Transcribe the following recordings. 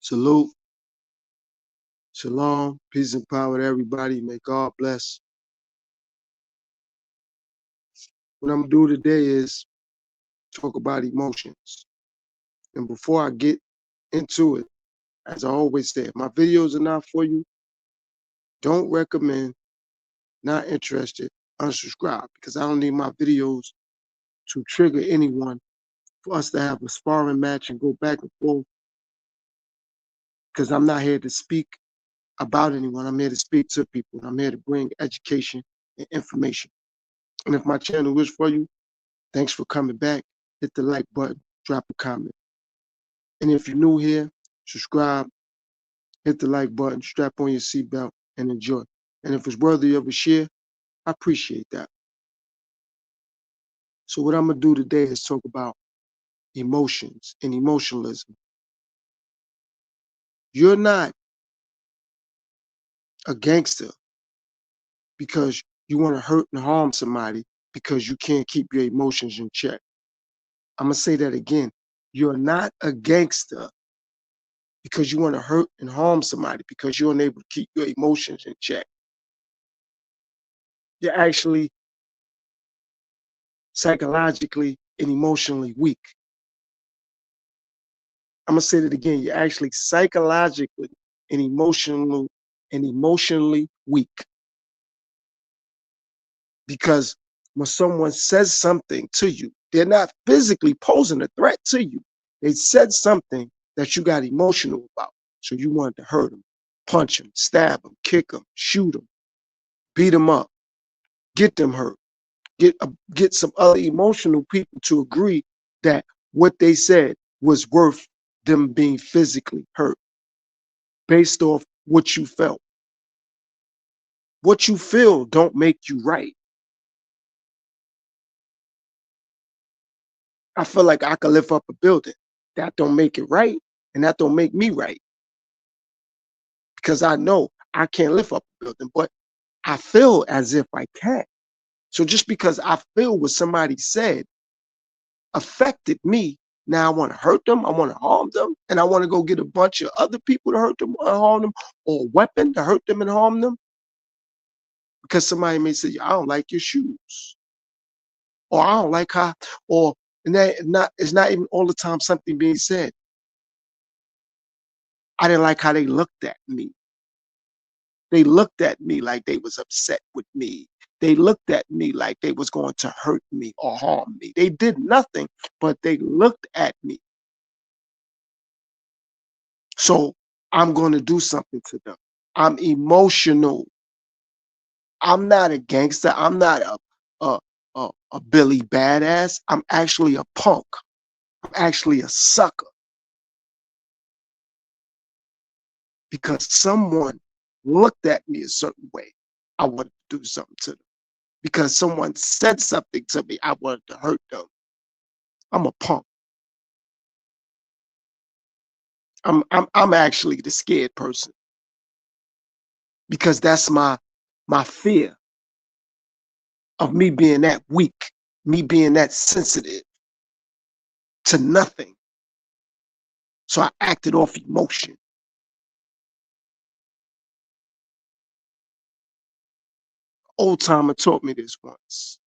Salute, shalom, peace and power to everybody. May God bless. What I'm gonna do today is talk about emotions. And before I get into it, as I always say, if my videos are not for you, don't recommend, not interested, unsubscribe, because I don't need my videos to trigger anyone for us to have a sparring match and go back and forth, because I'm not here to speak about anyone. I'm here to speak to people. I'm here to bring education and information. And if my channel is for you, thanks for coming back. Hit the like button, drop a comment. And if you're new here, subscribe, hit the like button, strap on your seatbelt, and enjoy. And if it's worthy of a share, I appreciate that. So what I'm gonna do today is talk about emotions and emotionalism. You're not a gangster because you want to hurt and harm somebody because you can't keep your emotions in check. I'm gonna say that again. You're not a gangster because you want to hurt and harm somebody because you're unable to keep your emotions in check. You're actually psychologically and emotionally weak. I'm gonna say that again. You're actually psychologically and emotionally weak. Because when someone says something to you, they're not physically posing a threat to you. They said something that you got emotional about. So you wanted to hurt them, punch them, stab them, kick them, shoot them, beat them up, get them hurt, get some other emotional people to agree that what they said was worth them being physically hurt based off what you felt. What you feel don't make you right. I feel like I could lift up a building. That don't make it right, and that don't make me right. Because I know I can't lift up a building, but I feel as if I can. So just because I feel what somebody said affected me, now I want to hurt them, I want to harm them, and I want to go get a bunch of other people to hurt them or harm them, or a weapon to hurt them and harm them. Because somebody may say, I don't like your shoes, or I don't like how, or and that not it's not even all the time something being said. I didn't like how they looked at me. They looked at me like they was upset with me. They looked at me like they was going to hurt me or harm me. They did nothing, but they looked at me. So I'm going to do something to them. I'm emotional. I'm not a gangster. I'm not a Billy badass. I'm actually a punk. I'm actually a sucker because someone looked at me a certain way. I wanted to do something to them. Because someone said something to me, I wanted to hurt them. I'm a punk. I'm actually the scared person because that's my fear of me being that weak, me being that sensitive to nothing. So I acted off emotion. Old timer taught me this once.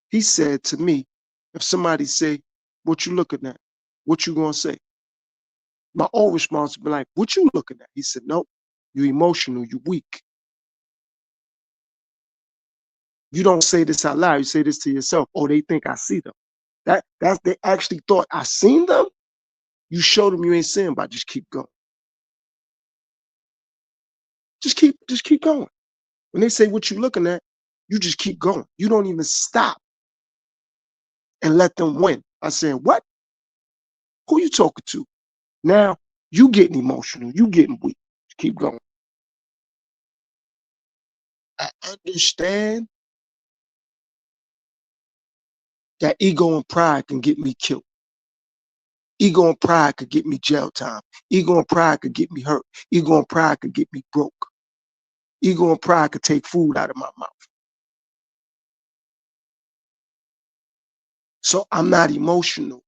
He said to me, if somebody say, what you looking at? What you gonna say? My old response would be like, what you looking at? He said, nope, you emotional, you weak. You don't say this out loud, you say this to yourself. Oh, they think I see them. That's they actually thought I seen them. You show them you ain't seeing, but just keep going. Just keep going. When they say what you looking at, you just keep going. You don't even stop and let them win. I said, what? Who you talking to? Now you getting emotional. You getting weak. Just keep going. I understand that ego and pride can get me killed. Ego and pride could get me jail time. Ego and pride could get me hurt. Ego and pride could get me broke. Ego and pride could take food out of my mouth. So I'm not emotional.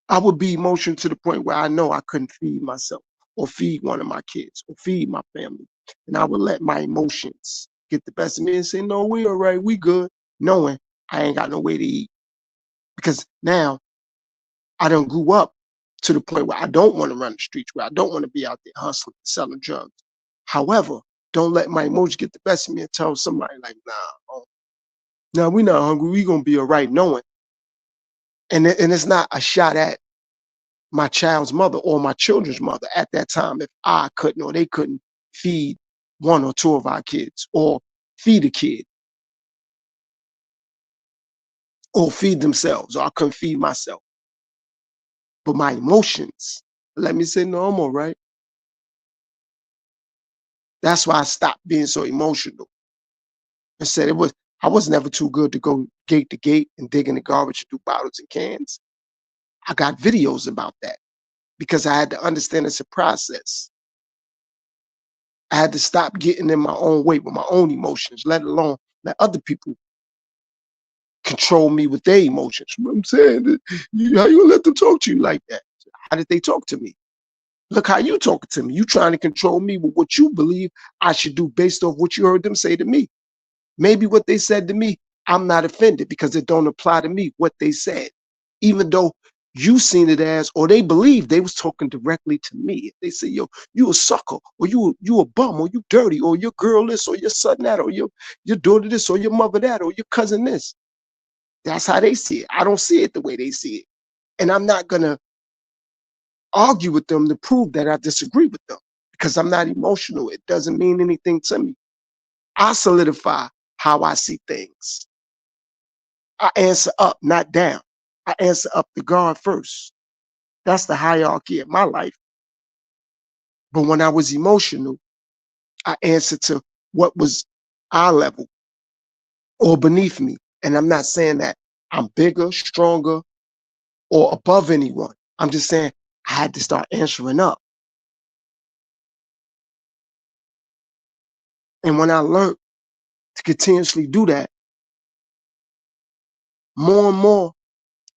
I would be emotional to the point where I know I couldn't feed myself or feed one of my kids or feed my family. And I would let my emotions get the best of me and say, no, we all right, we good, knowing I ain't got no way to eat. Because now I done grew up to the point where I don't want to run the streets, where I don't want to be out there hustling, selling drugs. However, don't let my emotions get the best of me and tell somebody like, nah, oh, now we not hungry, we gonna be all right, knowing. And it's not a shot at my child's mother or my children's mother at that time if I couldn't or they couldn't feed one or two of our kids or feed a kid or feed themselves or I couldn't feed myself. But my emotions let me say, no, I'm all right. That's why I stopped being so emotional. I said I was never too good to go gate to gate and dig in the garbage through bottles and cans. I got videos about that because I had to understand it's a process. I had to stop getting in my own way with my own emotions, let alone let other people control me with their emotions. You know what I'm saying? How you gonna let them talk to you like that? How did they talk to me? Look how you talking to me. You trying to control me with what you believe I should do based off what you heard them say to me. Maybe what they said to me, I'm not offended because it don't apply to me, what they said. Even though you seen it as, or they believe they was talking directly to me. If they say, yo, you a sucker, or you a bum, or you dirty, or your girl this, or your son that, or your daughter this, or your mother that, or your cousin this. That's how they see it. I don't see it the way they see it. And I'm not gonna argue with them to prove that I disagree with them because I'm not emotional. It doesn't mean anything to me. I solidify how I see things. I answer up, not down. I answer up to God first. That's the hierarchy of my life. But when I was emotional, I answered to what was eye level or beneath me. And I'm not saying that I'm bigger, stronger, or above anyone. I'm just saying I had to start answering up. And when I learned to continuously do that, more and more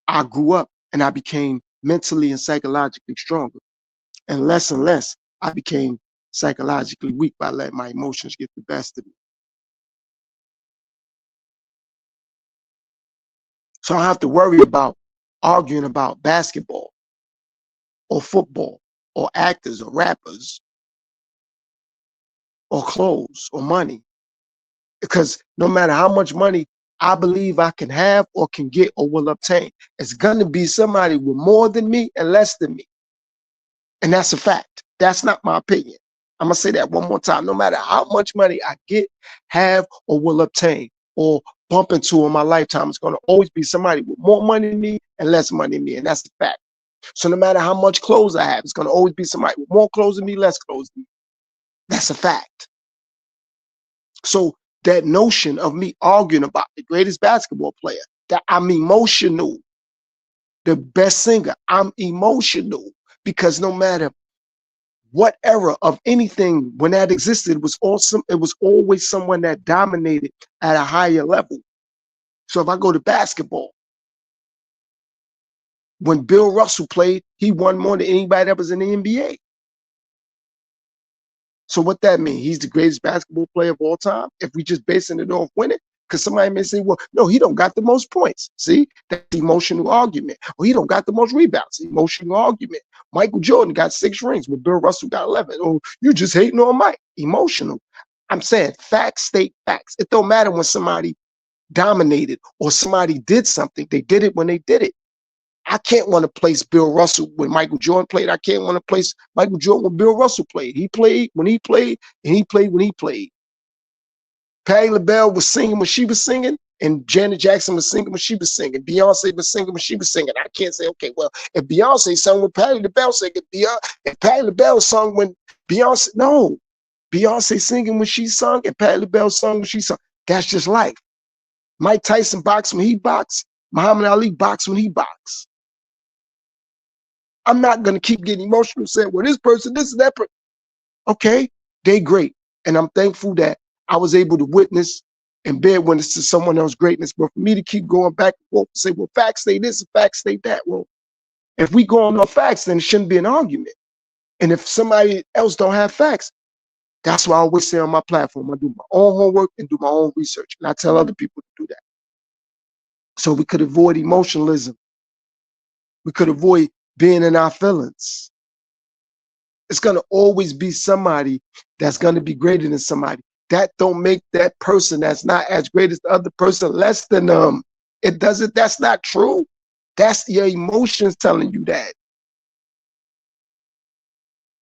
I grew up and I became mentally and psychologically stronger. And less, I became psychologically weak by letting my emotions get the best of me. So I don't have to worry about arguing about basketball or football or actors or rappers or clothes or money. Because no matter how much money I believe I can have or can get or will obtain, it's going to be somebody with more than me and less than me. And that's a fact. That's not my opinion. I'm going to say that one more time. No matter how much money I get, have, or will obtain, or bump into in my lifetime, it's going to always be somebody with more money than me and less money than me. And that's a fact. So no matter how much clothes I have, it's going to always be somebody with more clothes than me, less clothes than me. That's a fact. So that notion of me arguing about the greatest basketball player, that I'm emotional, the best singer, I'm emotional because no matter what era of anything when that existed, it was awesome. It was always someone that dominated at a higher level. So if I go to basketball, when Bill Russell played, he won more than anybody that was in the NBA. So what that mean? He's the greatest basketball player of all time? If we just basing it off winning? Because somebody may say, well, no, he don't got the most points. See, that's the emotional argument. Or he don't got the most rebounds. Emotional argument. Michael Jordan got 6 rings, but Bill Russell got 11. Oh, you just hating on Mike. Emotional. I'm saying facts state facts. It don't matter when somebody dominated or somebody did something. They did it when they did it. I can't want to place Bill Russell when Michael Jordan played. I can't want to place Michael Jordan when Bill Russell played. He played when he played, and he played when he played. Patti LaBelle was singing when she was singing, and Janet Jackson was singing when she was singing. Beyonce was singing when she was singing. I can't say, okay, well, if Beyonce sung when Patti LaBelle sang, if Patti LaBelle sung when Beyonce, no. Beyonce singing when she sung, and Patti LaBelle sung when she sung. That's just life. Mike Tyson boxed when he boxed. Muhammad Ali boxed when he boxed. I'm not going to keep getting emotional saying, well, this person, this and that person. Okay, they great. And I'm thankful that I was able to witness and bear witness to someone else's greatness. But for me to keep going back and forth and say, well, facts say this and facts say that. Well, If we go on no facts, then it shouldn't be an argument. And if somebody else don't have facts, that's why I always say on my platform, I do my own homework and do my own research. And I tell other people to do that. So we could avoid emotionalism. We could avoid being in our feelings. It's going to always be somebody that's going to be greater than somebody. That don't make that person that's not as great as the other person less than them. It doesn't. That's not true. That's your emotions telling you that.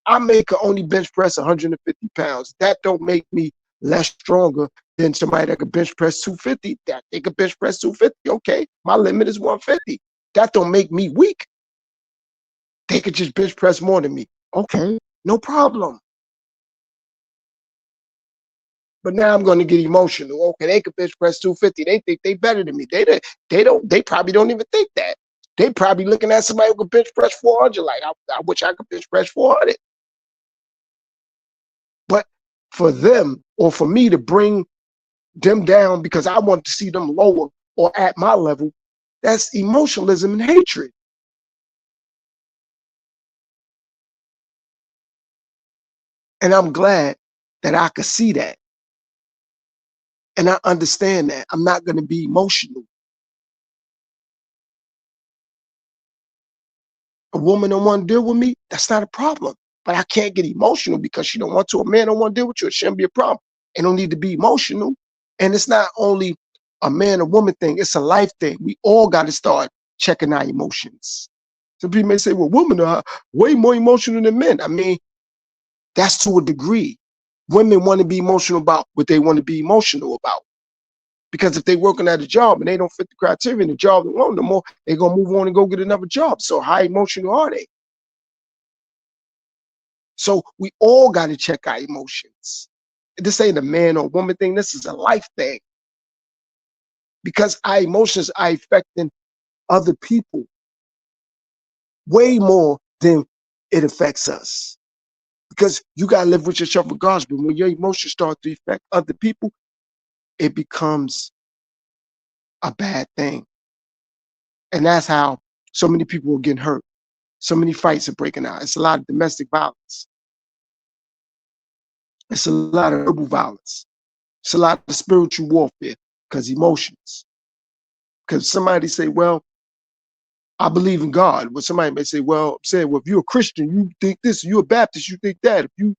I may could only bench press 150 pounds. That don't make me less stronger than somebody that could bench press 250. That they could bench press 250. Okay, my limit is 150. That don't make me weak. They could just bench press more than me. Okay, no problem. But now I'm going to get emotional. Okay, they could bench press 250. They think they better than me. They probably don't even think that. They probably looking at somebody who could bench press 400. Like, I wish I could bench press 400. But for them or for me to bring them down because I want to see them lower or at my level, that's emotionalism and hatred. And I'm glad that I could see that. And I understand that. I'm not going to be emotional. A woman don't want to deal with me, that's not a problem. But I can't get emotional because she don't want to. A man don't want to deal with you. It shouldn't be a problem. It don't need to be emotional. And it's not only a man or woman thing, it's a life thing. We all got to start checking our emotions. Some people may say, well, women are way more emotional than men. I mean, that's to a degree. Women want to be emotional about what they want to be emotional about. Because if they're working at a job and they don't fit the criteria and the job don't want no more, they're going to move on and go get another job. So how emotional are they? So we all got to check our emotions. This ain't a man or woman thing. This is a life thing. Because our emotions are affecting other people way more than it affects us. Because you got to live with yourself regardless. But when your emotions start to affect other people, it becomes a bad thing. And that's how so many people are getting hurt. So many fights are breaking out. It's a lot of domestic violence. It's a lot of verbal violence. It's a lot of spiritual warfare because emotions. Because somebody say, well, I believe in God. Well, somebody may say, well, if you're a Christian, you think this. You're a Baptist, you think that. If you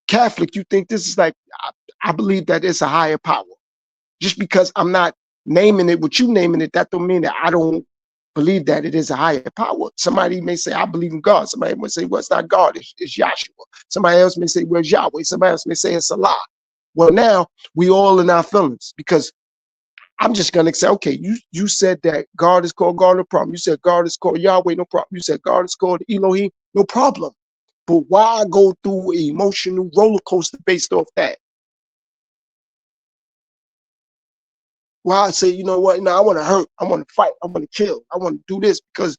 Catholic, you think this. Is like, I believe that it's a higher power. Just because I'm not naming it what you naming it, that don't mean that I don't believe that it is a higher power. Somebody may say, I believe in God. Somebody may say, well, it's not God, it's Yahshua. Somebody else may say, well, it's Yahweh. Somebody else may say it's Allah. Well, now we all in our feelings because I'm just gonna say, okay, you said that God is called God, no problem. You said God is called Yahweh, no problem. You said God is called Elohim, no problem. But why go through an emotional roller coaster based off that? Why I say, you know what? No, I want to hurt. I want to fight. I want to kill. I want to do this because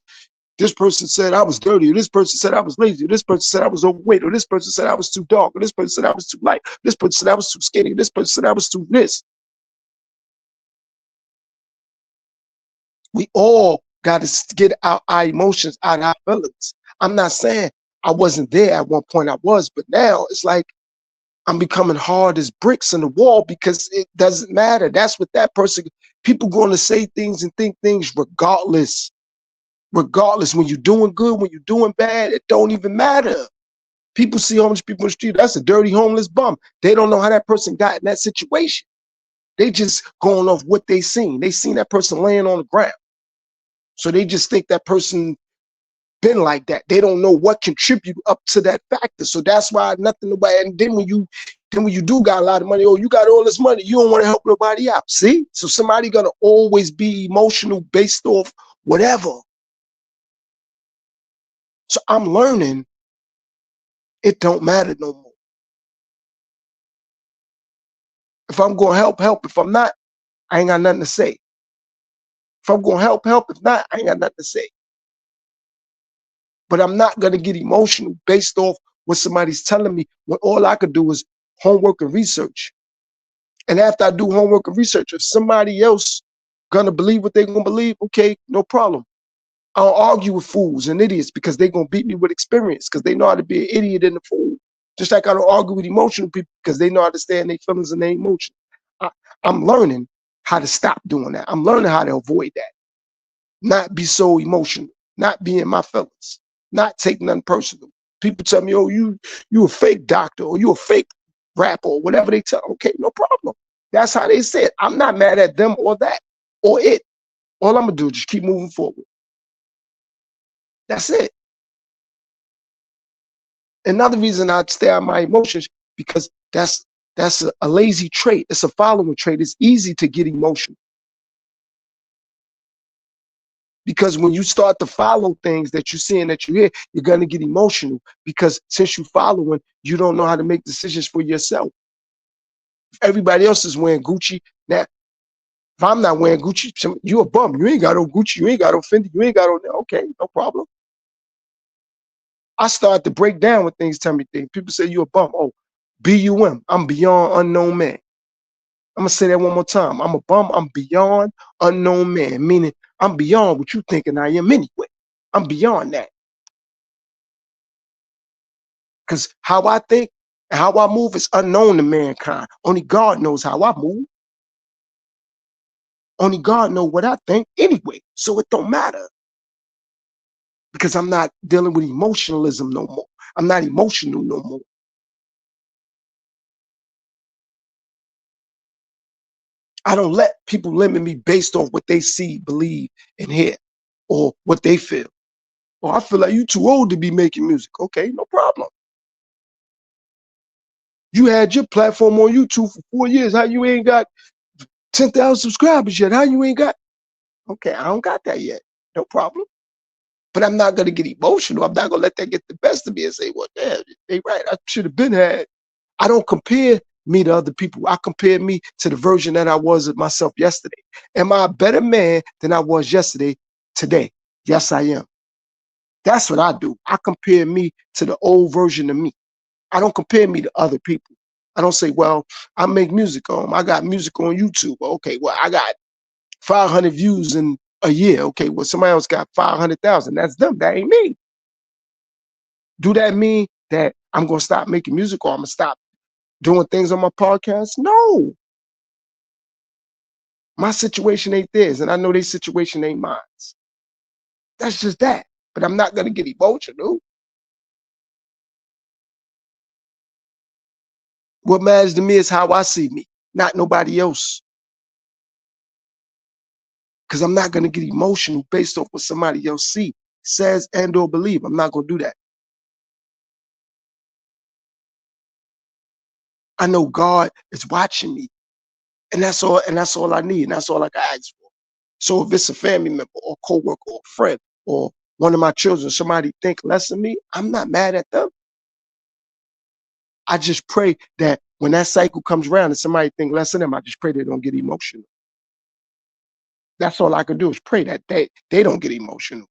this person said I was dirty. Or this person said I was lazy. Or this person said I was overweight. Or this person said I was too dark. Or this person said I was too light. This person said I was too skinny. This person said I was too this. We all got to get our emotions out of our feelings. I'm not saying I wasn't there at one point. I was, but now it's like I'm becoming hard as bricks in the wall because it doesn't matter. That's what that person. People going to say things and think things regardless. Regardless, when you're doing good, when you're doing bad, it don't even matter. People see homeless people in the street. That's a dirty homeless bum. They don't know how that person got in that situation. They just going off what they seen. They seen that person laying on the ground. So they just think that person been like that. They don't know what contribute up to that factor. So that's why nothing nobody. And then when you do got a lot of money, oh, you got all this money, you don't want to help nobody out. See? So somebody gonna always be emotional based off whatever. So I'm learning it don't matter no more. If I'm gonna help, help. If I'm not, I ain't got nothing to say. If I'm gonna help, help. If not, I ain't got nothing to say. But I'm not gonna get emotional based off what somebody's telling me when all I could do is homework and research. And after I do homework and research, if somebody else gonna believe what they're gonna believe, okay, no problem. I don't argue with fools and idiots because they're going to beat me with experience because they know how to be an idiot and a fool. Just like I don't argue with emotional people because they know how to stand their feelings and their emotions. I, I'm learning how to stop doing that. I'm learning how to avoid that. Not be so emotional, not be in my feelings, not take nothing personal. People tell me, oh, you a fake doctor or you a fake rapper or whatever they tell. Okay, no problem. That's how they say it. I'm not mad at them or that or it. All I'm gonna do is just keep moving forward. That's it. Another reason I stay on my emotions because that's a lazy trait. It's a following trait. It's easy to get emotional because when you start to follow things that you see and that you hear, you're gonna get emotional because since you're following, you don't know how to make decisions for yourself. If everybody else is wearing Gucci, now if I'm not wearing Gucci, you a bum. You ain't got no Gucci. You ain't got no Fendi. You ain't got no. Okay, no problem. I start to break down when things tell me things. People say you a bum. Oh, BUM. I'm beyond unknown man. I'm gonna say that one more time. I'm a bum. I'm beyond unknown man, meaning I'm beyond what you thinking I am anyway. I'm beyond that. Because how I think and how I move is unknown to mankind. Only God knows how I move. Only God knows what I think anyway. So it don't matter. Because I'm not dealing with emotionalism no more. I'm not emotional no more. I don't let people limit me based on what they see, believe, and hear, or what they feel. Oh, I feel like you too old to be making music. Okay, no problem. You had your platform on YouTube for 4 years. How you ain't got 10,000 subscribers yet? How you ain't got? Okay, I don't got that yet. No problem. But I'm not gonna get emotional. I'm not gonna let that get the best of me and say, well, damn, they right. I should have been had. I don't compare me to other people. I compare me to the version that I was of myself yesterday. Am I a better man than I was yesterday, today? Yes, I am. That's what I do. I compare me to the old version of me. I don't compare me to other people. I don't say, well, I make music I got music on YouTube. Okay, well, I got 500 views in a year. Okay, well, somebody else got 500,000. That's them. That ain't me. Do that mean that I'm going to stop making music or I'm going to stop doing things on my podcast? No. My situation ain't theirs, and I know their situation ain't mine. That's just that. But I'm not going to get emotional. What matters to me is how I see me, not nobody else. Because I'm not going to get emotional based off what somebody else see, says, and or believe. I'm not going to do that. I know God is watching me, and that's all. And that's all I need, and that's all I can ask for. So if it's a family member or coworker or friend or one of my children, somebody think less of me, I'm not mad at them. I just pray that when that cycle comes around and somebody think less of them, I just pray they don't get emotional. That's all I can do is pray that they don't get emotional.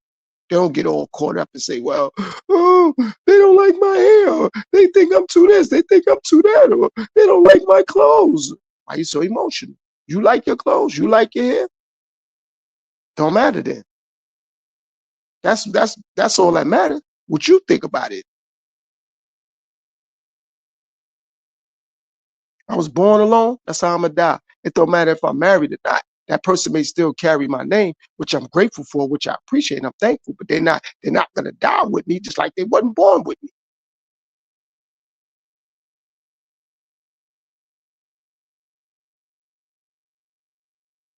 They don't get all caught up and say, well, oh, they don't like my hair. They think I'm too this. They think I'm too that. Or they don't like my clothes. Why are you so emotional? You like your clothes? You like your hair? Don't matter then. That's all that matters. What you think about it. I was born alone. That's how I'm gonna die. It don't matter if I'm married or not. That person may still carry my name, which I'm grateful for, which I appreciate and I'm thankful, but they're not gonna die with me just like they wasn't born with me.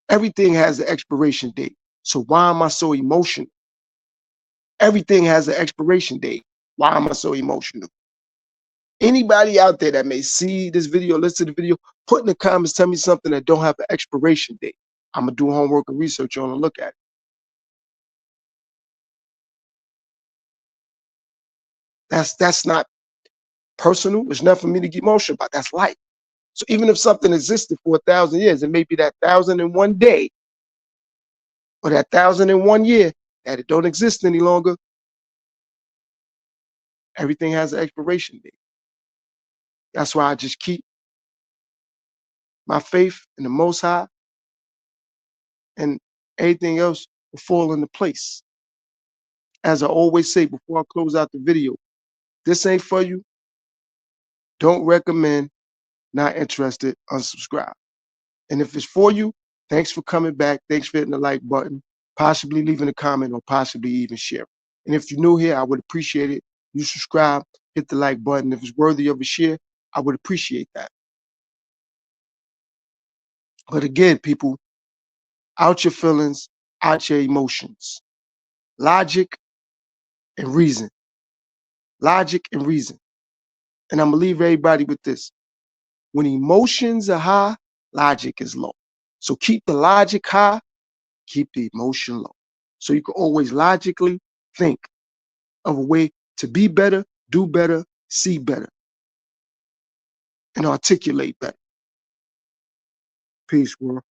Everything has an expiration date. So why am I so emotional? Everything has an expiration date. Why am I so emotional? Anybody out there that may see this video, listen to the video, put in the comments, tell me something that don't have an expiration date. I'm gonna do homework and research on and look at it. That's not personal. It's not for me to get emotional about. That's life. So even if something existed for 1,000 years, it may be that 1,001 day or that 1,001 year that it don't exist any longer. Everything has an expiration date. That's why I just keep my faith in the Most High, and everything else will fall into place. as I always say before I close out the video, this ain't for you. Don't recommend, not interested, unsubscribe. And if it's for you, thanks for coming back. Thanks for hitting the like button, possibly leaving a comment, or possibly even sharing. And if you're new here, I would appreciate it. You subscribe, hit the like button. If it's worthy of a share, I would appreciate that. But again, people, out your feelings, out your emotions. Logic and reason. Logic and reason. And I'm going to leave everybody with this. When emotions are high, logic is low. So keep the logic high, keep the emotion low. So you can always logically think of a way to be better, do better, see better, and articulate better. Peace, world.